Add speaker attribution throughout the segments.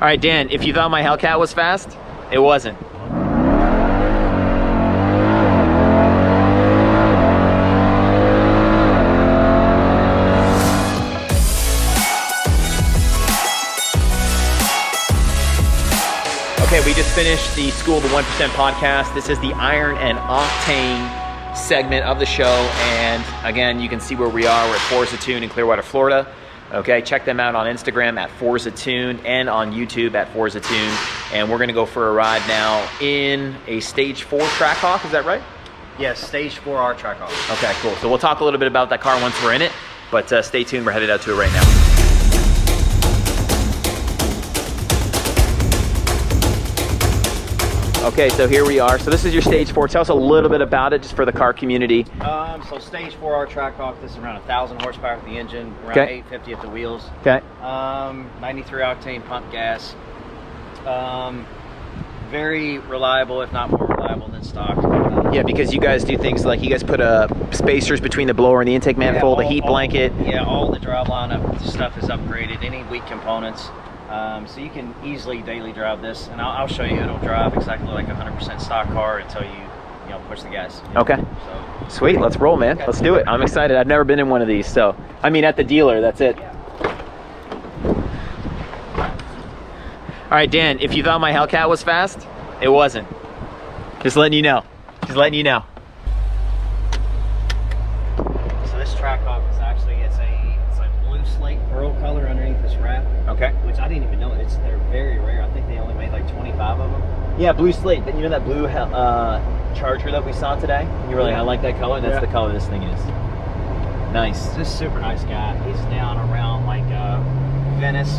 Speaker 1: All right, Dan, if you thought my Hellcat was fast, it wasn't. Okay, we just finished the School of the 1% podcast. This is the Iron and Octane segment of the show. And again, you can see where we are. We're at Forza Tuned in Clearwater, Florida. Okay, check them out on Instagram at Forza Tuned and on YouTube at Forza Tuned. And we're going to go for a ride now in a Stage 4 Trackhawk. Is that right?
Speaker 2: Yes, Stage 4R Trackhawk.
Speaker 1: Okay, cool. So we'll talk a little bit about that car once we're in it. But stay tuned. We're headed out to it right now. Okay, so here we are. So this is your Stage 4. Tell us a little bit about it, just for the car community.
Speaker 2: So Stage 4R Trackhawk, this is around 1,000 horsepower at the engine, around 850 at the wheels.
Speaker 1: Okay.
Speaker 2: 93 octane pump gas. Very reliable, if not more reliable than stock.
Speaker 1: Yeah, because you guys do things like you guys put spacers between the blower and the intake manifold, a heat blanket.
Speaker 2: Yeah, all the drive lineup stuff is upgraded. Any weak components. So you can easily daily drive this, and I'll show you. It'll drive exactly like a 100% stock car until you push the gas.
Speaker 1: Okay.
Speaker 2: So
Speaker 1: sweet, let's roll, man. Okay. Let's do it. I'm excited. I've never been in one of these, so I mean at the dealer. That's it.
Speaker 2: Yeah.
Speaker 1: All right, Dan. If you thought my Hellcat was fast, it wasn't. Just letting you know. Just letting you know.
Speaker 2: So this Trackhawk is actually it's like blue slate pearl color underneath this wrap.
Speaker 1: Okay.
Speaker 2: Which I didn't even know. They're very rare. I think they only made like 25 of them.
Speaker 1: Yeah, blue slate. You know that blue Charger that we saw today? You were like, I like that color. That's the color this thing is. Nice.
Speaker 2: This is a super nice guy. He's down around like Venice.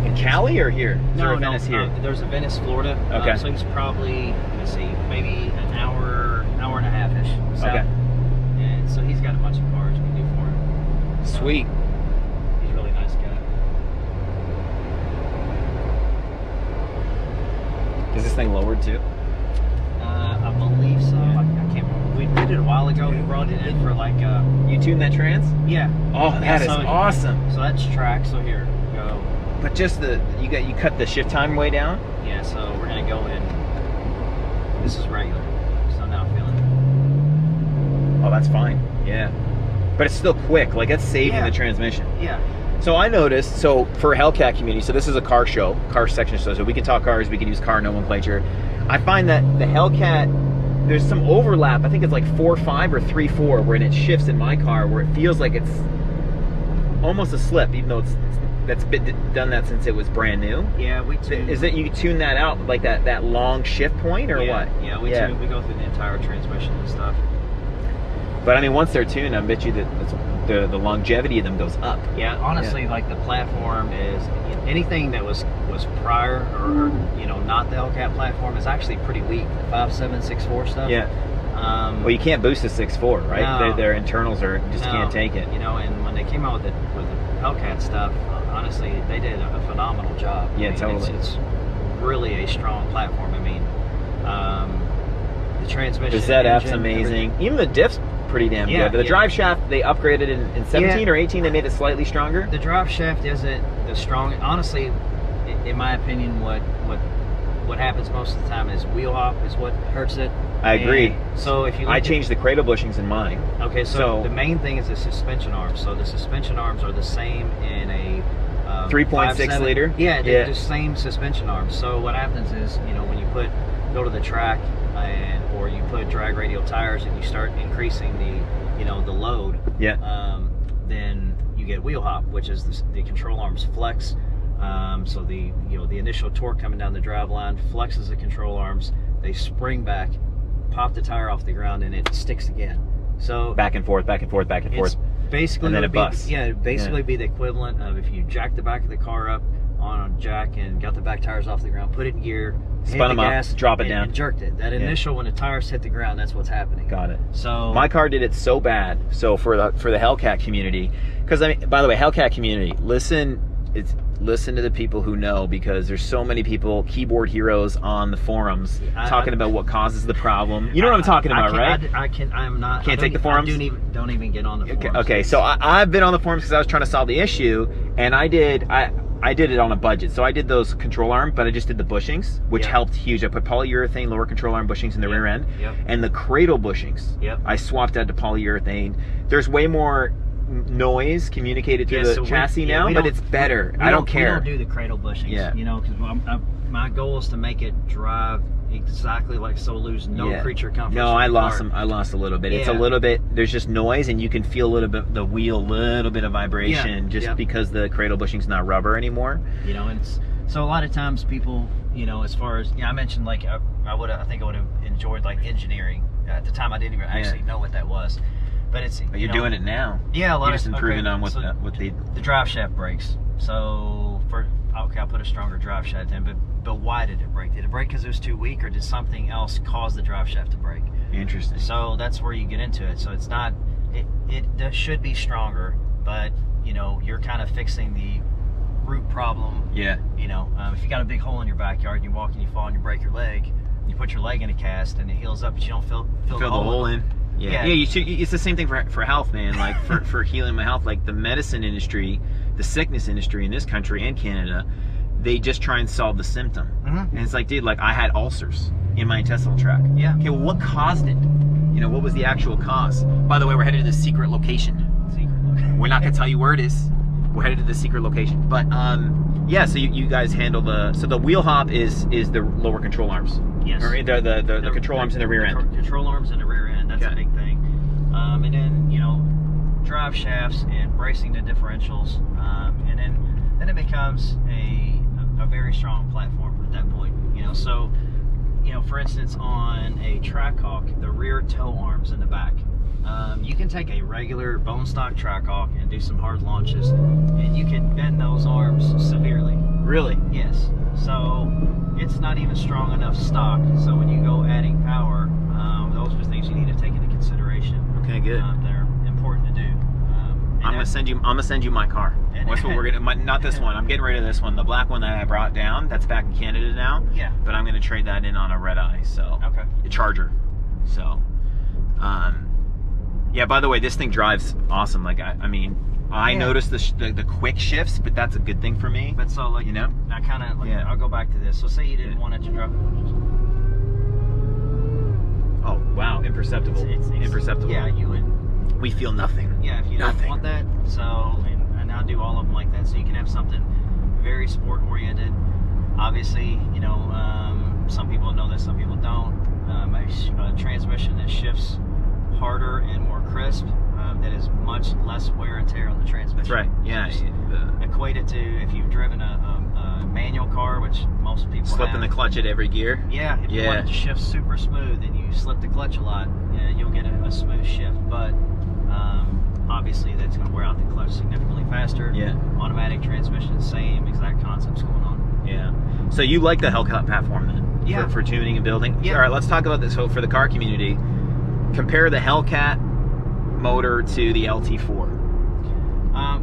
Speaker 1: In Cali or here?
Speaker 2: No,
Speaker 1: Venice here?
Speaker 2: There's a Venice, Florida.
Speaker 1: Okay.
Speaker 2: So he's probably, let me see, maybe an hour and a half-ish south.
Speaker 1: Okay.
Speaker 2: And so he's got a bunch of cars we do for him.
Speaker 1: Sweet.
Speaker 2: He's a really nice guy.
Speaker 1: Is this thing lowered too?
Speaker 2: I believe so. I can't remember. We did it a while ago. We brought it in for like
Speaker 1: You tuned that trans?
Speaker 2: Yeah.
Speaker 1: Oh, that is awesome.
Speaker 2: So that's track. So here we go.
Speaker 1: But just you cut the shift time way down?
Speaker 2: Yeah, so we're gonna go in. This is regular. So now I'm feeling it.
Speaker 1: Oh, that's fine. Yeah. But it's still quick. Like it's saving the transmission.
Speaker 2: Yeah.
Speaker 1: So I noticed, so for Hellcat community, so this is a car show, car section show, so we can talk cars, we can use car nomenclature. I find that the Hellcat, there's some overlap. I think it's like 4.5 or 3.4 when it shifts in my car, where it feels like it's almost a slip, even though that's been done that since it was brand new.
Speaker 2: Yeah, we tune.
Speaker 1: Is it you tune that out like that long shift point or what?
Speaker 2: Yeah, we tune. We go through the entire transmission and stuff.
Speaker 1: But I mean, once they're tuned, I bet you that the longevity of them goes up.
Speaker 2: Yeah, honestly, like the platform is anything that was prior or not the Hellcat platform is actually pretty weak. 5.7, 6.4 stuff.
Speaker 1: Yeah. Well, you can't boost a 6.4, right?
Speaker 2: No,
Speaker 1: their internals can't take it.
Speaker 2: And when they came out with the Hellcat stuff, honestly, they did a phenomenal job.
Speaker 1: Yeah, totally.
Speaker 2: It's really a strong platform. I mean, the transmission.
Speaker 1: The ZF's amazing. Even the diff's pretty damn good. The drive shaft, they upgraded in 17 or 18. They made it slightly stronger.
Speaker 2: The drive shaft isn't the strong. Honestly, in my opinion, what happens most of the time is wheel hop is what hurts it.
Speaker 1: I agree.
Speaker 2: So if you
Speaker 1: I changed the cradle bushings in mine.
Speaker 2: Okay, so the main thing is the suspension arms. So the suspension arms are the same in a
Speaker 1: 3.6 liter.
Speaker 2: Yeah, they're the same suspension arms. So what happens is, when you go to the track or you put drag radial tires and you start increasing the load.
Speaker 1: Yeah.
Speaker 2: Then you get wheel hop, which is the control arms flex. So the initial torque coming down the drive line flexes the control arms. They spring back, pop the tire off the ground, and it sticks again. So
Speaker 1: back and forth, back and forth, back and forth.
Speaker 2: Basically,
Speaker 1: and then it busts.
Speaker 2: Yeah, it'd basically be the equivalent of if you jack the back of the car up on a jack and got the back tires off the ground, put it in gear,
Speaker 1: spun them up, drop it down,
Speaker 2: and jerked it. That initial when the tires hit the ground, that's what's happening.
Speaker 1: Got it.
Speaker 2: So
Speaker 1: my car did it so bad. So for the Hellcat community, because I mean, by the way, Hellcat community, listen to the people who know, because there's so many people, keyboard heroes on the forums talking about what causes the problem. You know what I'm talking about, right?
Speaker 2: I'm not.
Speaker 1: Can't take the forums?
Speaker 2: Don't even get on the forums.
Speaker 1: Okay, so I've been on the forums because I was trying to solve the issue, and I did it on a budget. So I did those control arm, but I just did the bushings, which
Speaker 2: Yep.
Speaker 1: helped huge. I put polyurethane lower control arm bushings in the
Speaker 2: Yep.
Speaker 1: rear end,
Speaker 2: Yep.
Speaker 1: and the cradle bushings.
Speaker 2: Yep.
Speaker 1: I swapped out to polyurethane. There's way more noise communicated through the chassis now, but it's better. I don't care.
Speaker 2: We don't do the cradle bushings,
Speaker 1: Yeah.
Speaker 2: you know, because my goal is to make it drive exactly like so, lose no creature comforts.
Speaker 1: No, I lost a little bit. It's a
Speaker 2: Yeah.
Speaker 1: little bit. There's just noise, and you can feel a little bit the wheel, little bit of vibration, just because the cradle bushing's not rubber anymore.
Speaker 2: You know, and it's, so a lot of times people, you know, as far as I mentioned, like I think I would have enjoyed like engineering. At the time, I didn't even actually know what that was. But it's
Speaker 1: But you're doing it now.
Speaker 2: Yeah, a lot
Speaker 1: you're just improving on what
Speaker 2: so
Speaker 1: the
Speaker 2: drive shaft brakes. So I'll put a stronger drive shaft in, but why did it break? Did it break because it was too weak, or did something else cause the drive shaft to break?
Speaker 1: Interesting.
Speaker 2: So that's where you get into it. So it's not it should be stronger, but you know, you're kind of fixing the root problem.
Speaker 1: Yeah.
Speaker 2: You know, if you got a big hole in your backyard and you walk and you fall and you break your leg, you put your leg in a cast and it heals up, but you don't feel the hole in.
Speaker 1: Yeah, it's the same thing for health, man. Like for healing my health, like the medicine industry, the sickness industry in this country and Canada, they just try and solve the symptom. And it's like, dude, like I had ulcers in my intestinal tract.
Speaker 2: Yeah.
Speaker 1: Okay, well, what caused it? You know, what was the actual cause? By the way, we're headed to the secret location. We're not gonna tell you where it is. We're headed to the secret location. But yeah, so you guys handle the wheel hop is the lower control arms.
Speaker 2: Yes.
Speaker 1: Or the control arms in the rear end.
Speaker 2: Control arms in the rear end. That's a big thing. And then, you know, drive shafts and bracing the differentials. And then it becomes a very strong platform at that point. You know, so, you know, for instance, on a Trackhawk, the rear toe arms in the back. You can take a regular bone stock Trackhawk and do some hard launches, and you can bend those arms severely.
Speaker 1: Really?
Speaker 2: Yes. So it's not even strong enough stock. So when you go adding power, those are things you need to take into consideration.
Speaker 1: Okay, good.
Speaker 2: They're important to do.
Speaker 1: I'm gonna send you my car. That's what we're gonna. Not this one. I'm getting rid of this one. The black one that I brought down. That's back in Canada now.
Speaker 2: Yeah.
Speaker 1: But I'm gonna trade that in on a red eye. So.
Speaker 2: Okay.
Speaker 1: A Charger. So. Yeah. By the way, this thing drives awesome. Like I mean, I noticed the quick shifts, but that's a good thing for me.
Speaker 2: But so like,
Speaker 1: you know,
Speaker 2: I kind of like, I'll go back to this. So say you didn't want it to drive.
Speaker 1: Oh wow, imperceptible. It's imperceptible.
Speaker 2: Yeah, you would.
Speaker 1: We feel nothing.
Speaker 2: Yeah, if you don't want that, so and I'll do all of them like that. So you can have something very sport oriented. Obviously, you know, some people know this, some people don't. A transmission that shifts harder and more crisp, that is much less wear and tear on the transmission.
Speaker 1: That's right. Yeah.
Speaker 2: So equate it to if you've driven a manual car, which most people
Speaker 1: slipping the clutch at every gear.
Speaker 2: Yeah. If you want it to shift super smooth and you slip the clutch a lot, you'll get a smooth shift. But obviously that's going to wear out the clutch significantly faster.
Speaker 1: Yeah.
Speaker 2: Automatic transmission, same exact concepts going on.
Speaker 1: Yeah. So you like the Hellcat platform then?
Speaker 2: Yeah.
Speaker 1: For tuning and building?
Speaker 2: Yeah.
Speaker 1: All right, let's talk about this. So for the car community, compare the Hellcat motor to the LT4.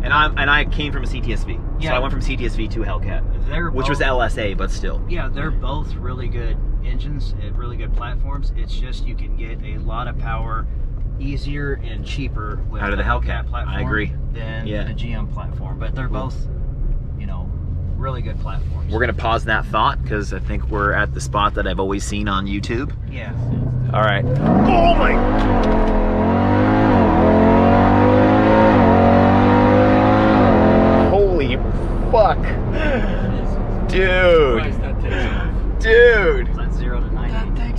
Speaker 1: And I came from a CTSV.
Speaker 2: Yeah.
Speaker 1: So I went from CTSV to Hellcat, which was LSA, but still.
Speaker 2: Yeah, they're both really good engines and really good platforms. It's just you can get a lot of power easier and cheaper with
Speaker 1: out of the Hellcat
Speaker 2: platform.
Speaker 1: I agree.
Speaker 2: Than the GM platform, but they're both, you know, really good platforms.
Speaker 1: We're gonna pause that thought because I think we're at the spot that I've always seen on YouTube.
Speaker 2: Yeah.
Speaker 1: All right. Oh my. Holy fuck. Dude. Dude.
Speaker 2: That's 0 to 90.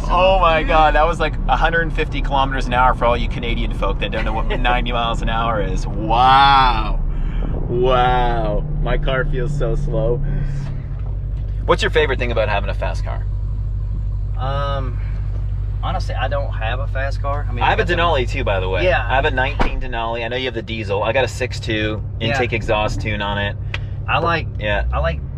Speaker 1: Oh my god, that was like 150 kilometers an hour for all you Canadian folk that don't know what 90 miles an hour is. Wow. Wow. My car feels so slow. What's your favorite thing about having a fast car?
Speaker 2: Honestly, I don't have a fast car. I mean,
Speaker 1: I have a Denali too, by the way.
Speaker 2: Yeah.
Speaker 1: I have a 19 Denali. I know you have the diesel. I got a 6.2 intake exhaust tune on it.
Speaker 2: I like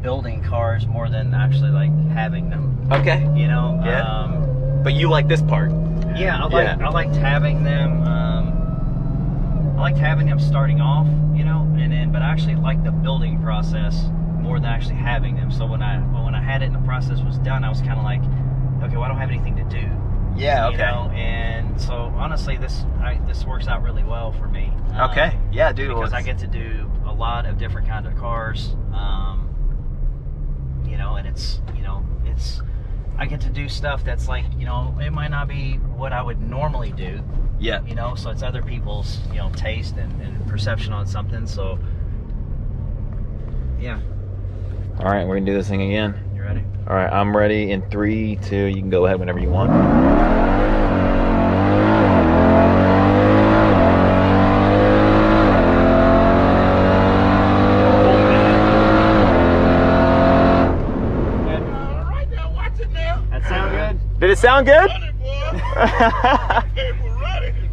Speaker 2: building cars more than actually like having them.
Speaker 1: Okay.
Speaker 2: You know.
Speaker 1: Yeah. But you like this part.
Speaker 2: Yeah, I liked having them. I liked having them starting off, you know, but I actually like the building process more than actually having them. So when I had it and the process was done, I was kind of like, okay, well, I don't have anything to do.
Speaker 1: Yeah. Okay.
Speaker 2: You know? And so honestly, this works out really well for me.
Speaker 1: Okay. Yeah, dude.
Speaker 2: Because I get to do a lot of different kinds of cars. it's, you know, I get to do stuff that's like, you know, it might not be what I would normally do.
Speaker 1: Yeah.
Speaker 2: You know, so it's other people's, you know, taste and perception on something. So, yeah.
Speaker 1: All right, we're gonna do this thing again.
Speaker 2: You ready?
Speaker 1: All right, I'm ready in 3, 2. You can go ahead whenever you want. Did it sound good?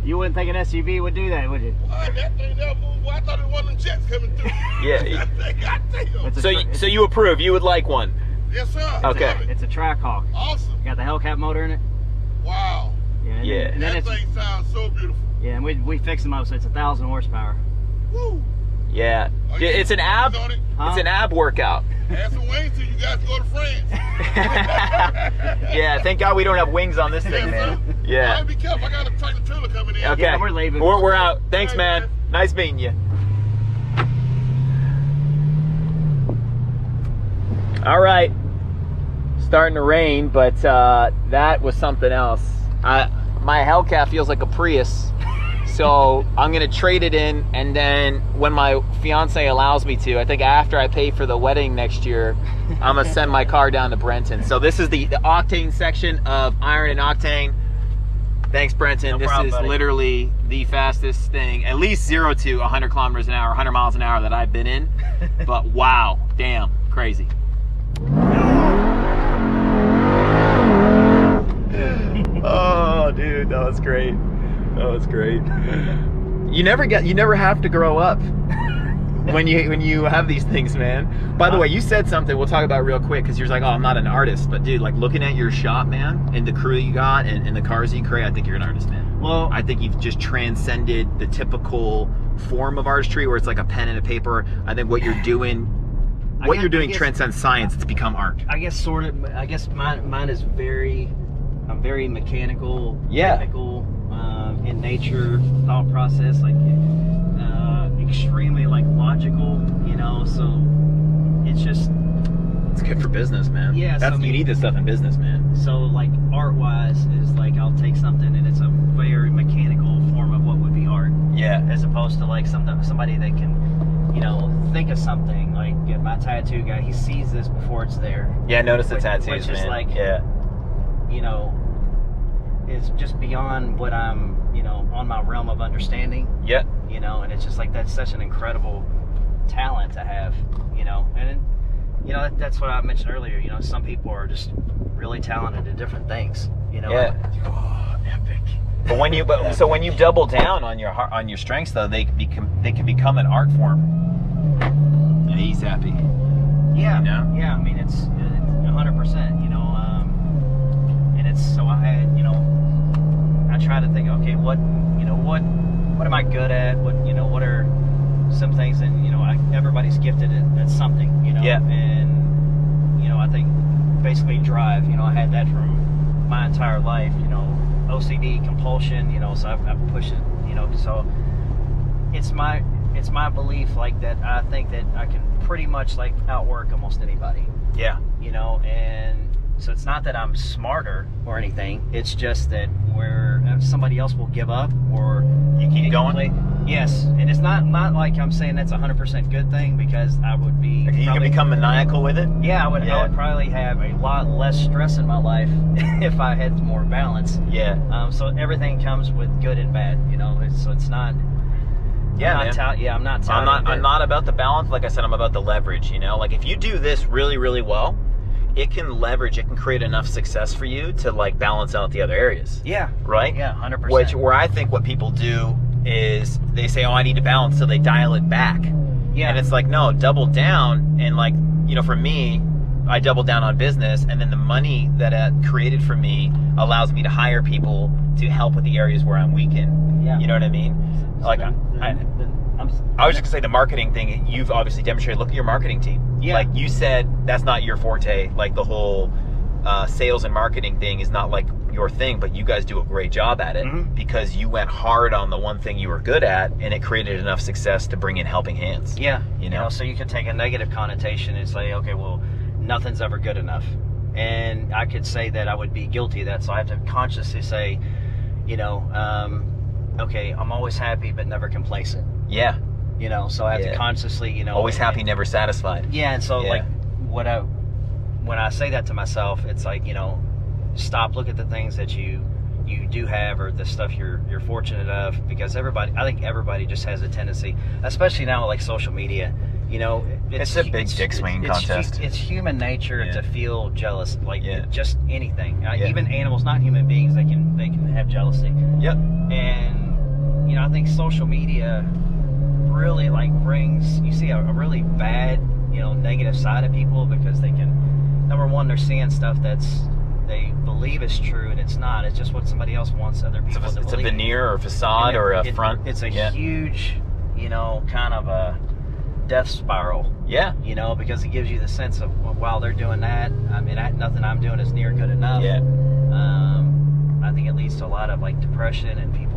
Speaker 2: You wouldn't think an SUV would do that, would you?
Speaker 3: That thing there moved. I thought it was one of them jets coming through.
Speaker 1: Yeah.
Speaker 3: Goddamn.
Speaker 1: So you approve? You would like one?
Speaker 3: Yes, sir.
Speaker 1: Okay.
Speaker 2: It's a Trackhawk.
Speaker 3: Awesome.
Speaker 2: Got the Hellcat motor in it.
Speaker 3: Wow.
Speaker 1: Yeah.
Speaker 2: And then
Speaker 3: That thing sounds so beautiful.
Speaker 2: yeah, and we fix them up so it's 1,000 horsepower.
Speaker 3: Woo.
Speaker 1: Yeah.
Speaker 3: Are you
Speaker 1: It's an
Speaker 3: getting
Speaker 1: ab.
Speaker 3: wings on it?
Speaker 1: It's an ab workout.
Speaker 3: Add some wings till you guys go to France.
Speaker 1: Yeah. Thank God we don't have wings on this thing, man. Yeah.
Speaker 3: All right, be careful. I got a tractor trailer coming in.
Speaker 1: Okay.
Speaker 2: Yeah, we're leaving.
Speaker 1: We're out. Thanks,
Speaker 3: Hey,
Speaker 1: man.
Speaker 3: man.
Speaker 1: Nice meeting you. All right. Starting to rain, but that was something else. My Hellcat feels like a Prius, so I'm gonna trade it in, and then when my fiance allows me to, I think after I pay for the wedding next year, I'm gonna send my car down to Brenton. So this is the octane section of Iron and Octane. Thanks, Brenton.
Speaker 2: No
Speaker 1: this
Speaker 2: problem,
Speaker 1: is
Speaker 2: buddy.
Speaker 1: literally the fastest thing, at least 0 to 100 kilometers an hour, 100 miles an hour that I've been in. But wow, damn, crazy. Oh, dude, that was great. That was great. You never have to grow up when you have these things, man. By the way, you said something we'll talk about real quick, because you're like, oh, I'm not an artist, but dude, like looking at your shop, man, and the crew you got and the cars you create, I think you're an artist, man.
Speaker 2: Well,
Speaker 1: I think you've just transcended the typical form of artistry where it's like a pen and a paper. I think what you're doing
Speaker 2: I guess-
Speaker 1: transcends science. It's become art.
Speaker 2: I guess sort of. I guess mine is very. I'm very mechanical,
Speaker 1: Yeah.
Speaker 2: technical, in nature, thought process, like extremely like logical, you know. So it's just
Speaker 1: It's good for business, man.
Speaker 2: Yeah, so, I
Speaker 1: you
Speaker 2: mean-
Speaker 1: need this stuff in business, man.
Speaker 2: so like art-wise is like I'll take something and it's a very mechanical form of what would be art,
Speaker 1: Yeah.
Speaker 2: as opposed to like somebody that can, you know, think of something. Like my tattoo guy, he sees this before it's there.
Speaker 1: Yeah, notice the
Speaker 2: Which-
Speaker 1: tattoos,
Speaker 2: which
Speaker 1: man.
Speaker 2: is like-
Speaker 1: yeah.
Speaker 2: You know, is just beyond what I'm, you know, on my realm of understanding.
Speaker 1: Yeah.
Speaker 2: You know, and it's just like that's such an incredible talent to have, you know. And you know, that's what I mentioned earlier. You know, some people are just really talented at different things, you know.
Speaker 1: Yeah.
Speaker 2: Oh, epic.
Speaker 1: But when you double down on your strengths, though, they can become an art form. And he's happy.
Speaker 2: Yeah,
Speaker 1: You know?
Speaker 2: yeah. I mean, it's 100%. You know, and it's so I had, you know, I try to think, okay, what am I good at? What are some things? And you know, everybody's gifted at something. You know,
Speaker 1: Yeah.
Speaker 2: And you know, I think basically drive. You know, I had that from my entire life. You know, OCD, compulsion. You know, so I've pushed it. You know, so it's my belief like that. I think that I can pretty much like outwork almost anybody.
Speaker 1: Yeah.
Speaker 2: You know, and so it's not that I'm smarter or anything. It's just that where somebody else will give up or
Speaker 1: You keep going?
Speaker 2: Yes, and it's not like I'm saying that's 100% good thing, because I would be.
Speaker 1: You can
Speaker 2: probably-
Speaker 1: become maniacal with it.
Speaker 2: Yeah, I would
Speaker 1: Yeah.
Speaker 2: probably have a lot less stress in my life if I had more balance.
Speaker 1: Yeah.
Speaker 2: So everything comes with good and bad. You know, it's not.
Speaker 1: Yeah,
Speaker 2: I'm
Speaker 1: man.
Speaker 2: I'm not.
Speaker 1: I'm not about the balance. Like I said, I'm about the leverage. You know, like if you do this really, really well, it can create enough success for you to like balance out the other areas.
Speaker 2: Yeah.
Speaker 1: Right?
Speaker 2: Yeah, 100%.
Speaker 1: Where I think what people do is they say, oh, I need to balance, so they dial it back.
Speaker 2: Yeah.
Speaker 1: And it's like, no, double down. And like, you know, for me, I double down on business, and then the money that it created for me allows me to hire people to help with the areas where I'm weak in.
Speaker 2: Yeah.
Speaker 1: You know what I mean? Like, I was just gonna say the marketing thing. You've obviously demonstrated. Look at your marketing team.
Speaker 2: Yeah.
Speaker 1: Like you said, that's not your forte. Like the whole sales and marketing thing is not like your thing, but you guys do a great job at it because you went hard on the one thing you were good at, and it created enough success to bring in helping hands.
Speaker 2: Yeah.
Speaker 1: You know?
Speaker 2: So you can take a negative connotation and say, okay, well, nothing's ever good enough. And I could say that I would be guilty of that, so I have to consciously say, you know, okay, I'm always happy but never complacent.
Speaker 1: Yeah.
Speaker 2: You know, so I have to consciously, you know,
Speaker 1: always happy, never satisfied.
Speaker 2: Yeah, and so like when I say that to myself, it's like, you know, stop, look at the things that you do have, or the stuff you're fortunate of, because I think everybody just has a tendency, especially now like social media, you know,
Speaker 1: it's a big dick swinging contest.
Speaker 2: It's human nature to feel jealous, like just anything. Even animals, not human beings, they can have jealousy. Yep. And you know, I think social media really like brings, you see a really bad, you know, negative side of people, because they can, number one, they're seeing stuff they believe is true, and it's not. It's just what somebody else wants other people to believe. It's a veneer
Speaker 1: or facade or a front.
Speaker 2: It's a huge, you know, kind of a death spiral. Yeah. You know, because it gives you the sense of, well, while they're doing that, I mean, nothing I'm doing is near good enough. Yeah. I think it leads to a lot of like depression and people.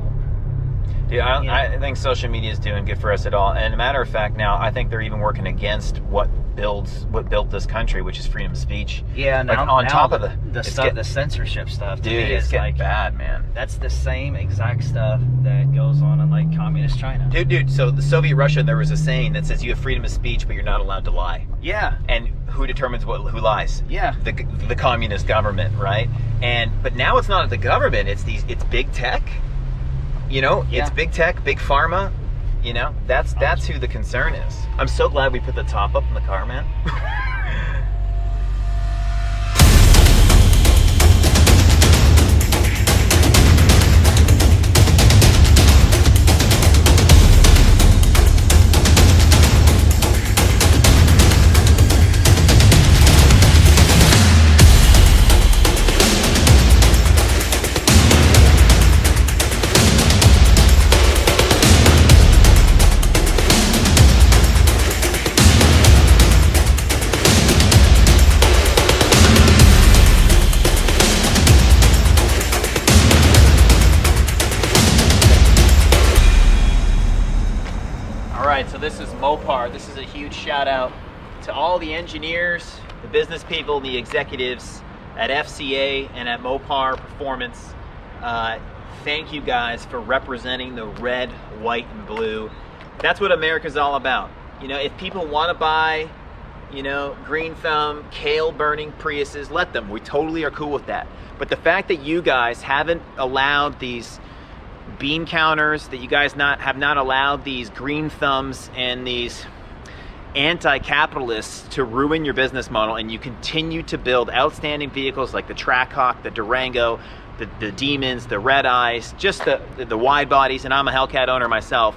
Speaker 1: Dude, I think social media is doing good for us at all. And a matter of fact, now I think they're even working against what built this country, which is freedom of speech.
Speaker 2: Yeah, now,
Speaker 1: like on
Speaker 2: now
Speaker 1: top
Speaker 2: the,
Speaker 1: of
Speaker 2: the censorship stuff.
Speaker 1: Dude, it's getting like, bad, man.
Speaker 2: That's the same exact stuff that goes on in like communist China.
Speaker 1: Dude. So the Soviet Russia, there was a saying that says you have freedom of speech, but you're not allowed to lie.
Speaker 2: Yeah.
Speaker 1: And who determines who lies?
Speaker 2: Yeah.
Speaker 1: The communist government, right? But now it's not the government. It's big tech. You know, it's big tech, big pharma. You know, that's who the concern is. I'm so glad we put the top up in the car, man. So this is Mopar. This is a huge shout out to all the engineers, the business people, the executives at FCA and at Mopar Performance. Thank you guys for representing the red, white, and blue. That's what America's all about. You know, if people want to buy, you know, green thumb, kale burning Priuses, let them. We totally are cool with that. But the fact that you guys haven't allowed these bean counters, that you guys have not allowed these green thumbs and these anti-capitalists to ruin your business model, and you continue to build outstanding vehicles like the Trackhawk, the Durango, the Demons, the Red Eyes, just the wide bodies, and I'm a Hellcat owner myself.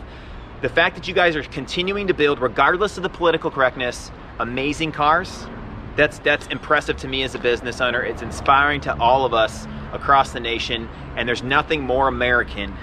Speaker 1: The fact that you guys are continuing to build, regardless of the political correctness, amazing cars, that's impressive to me as a business owner. It's inspiring to all of us across the nation, and there's nothing more American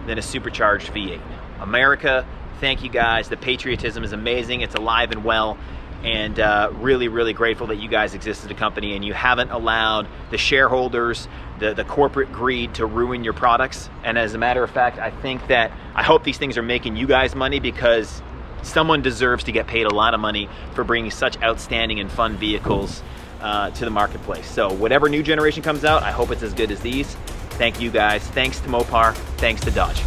Speaker 1: than a supercharged V8. America, thank you guys. The patriotism is amazing. It's alive and well, and really, really grateful that you guys exist as a company and you haven't allowed the shareholders, the corporate greed to ruin your products. And as a matter of fact, I hope these things are making you guys money, because someone deserves to get paid a lot of money for bringing such outstanding and fun vehicles to the marketplace. So whatever new generation comes out, I hope it's as good as these. Thank you guys. Thanks to Mopar. Thanks to Dodge.